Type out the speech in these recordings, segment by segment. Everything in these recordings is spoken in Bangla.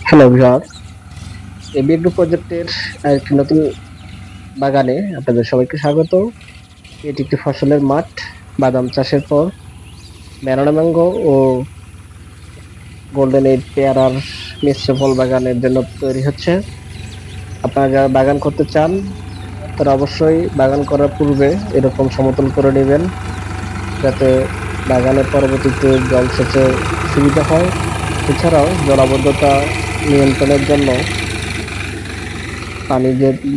হ্যালো ভিউয়ার, এবিএগ্রো প্রজেক্টের একটি নতুন বাগানে আপনাদের সবাইকে স্বাগত। এটি একটি ফসলের মাঠ। বাদাম চাষের পর ব্যানানা ম্যাঙ্গো ও গোল্ডেন এইট পেয়ারার মিশ্র ফল বাগানের জন্য তৈরি হচ্ছে। আপনারা যারা বাগান করতে চান তারা অবশ্যই বাগান করার পূর্বে এরকম সমতল করে নেবেন, যাতে বাগানের পরবর্তীতে জলসেচের সুবিধা হয়। এছাড়াও জলাবদ্ধতা নিয়ন্ত্রণের জন্য পানি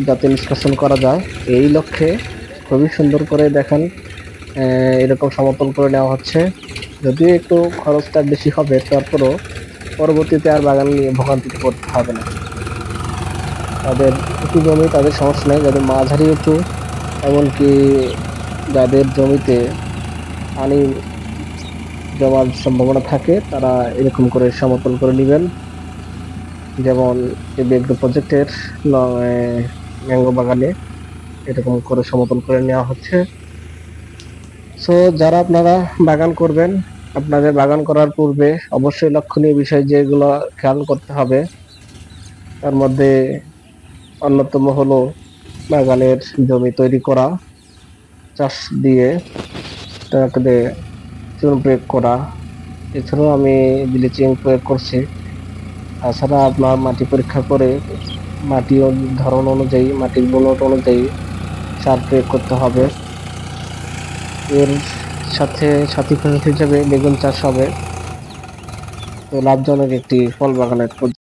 যাতে নিষ্কাশন করা যায়, এই লক্ষ্যে খুবই সুন্দর করে দেখেন এরকম সমতল করে নেওয়া হচ্ছে। যদিও একটু খরচটা বেশি হবে, তারপরও পরবর্তীতে আর বাগান নিয়ে ভোগান্তিতে পড়তে হবে না। তাদের উঁচু জমি তাদের সমস্যা নেই, যাদের মাঝারি উঁচু, এমনকি যাদের জমিতে পানি জমার সম্ভাবনা থাকে, তারা এরকম করে সমতল করে নেবেন। যেমন এই এগ্রো প্রজেক্টের ম্যাঙ্গো বাগানে এরকম করে সমতল করে নেওয়া হচ্ছে। সো যারা আপনারা বাগান করবেন, আপনাদের বাগান করার পূর্বে অবশ্যই লক্ষণীয় বিষয় যেগুলো খেয়াল করতে হবে, তার মধ্যে অন্যতম হলো বাগানের জমি তৈরি করা, চাষ দিয়ে তাতে চুন প্রয়োগ করা। এছাড়াও আমি ব্লিচিং প্রয়োগ করছি। তাছাড়া আপনার মাটি পরীক্ষা করে মাটির ধরন অনুযায়ী, মাটির গুণট অনুযায়ী সার প্রয়োগ করতে হবে। এর সাথে সাথী ফসল হিসেবে বেগুন চাষ হবে। তো লাভজনক একটি ফল বাগানের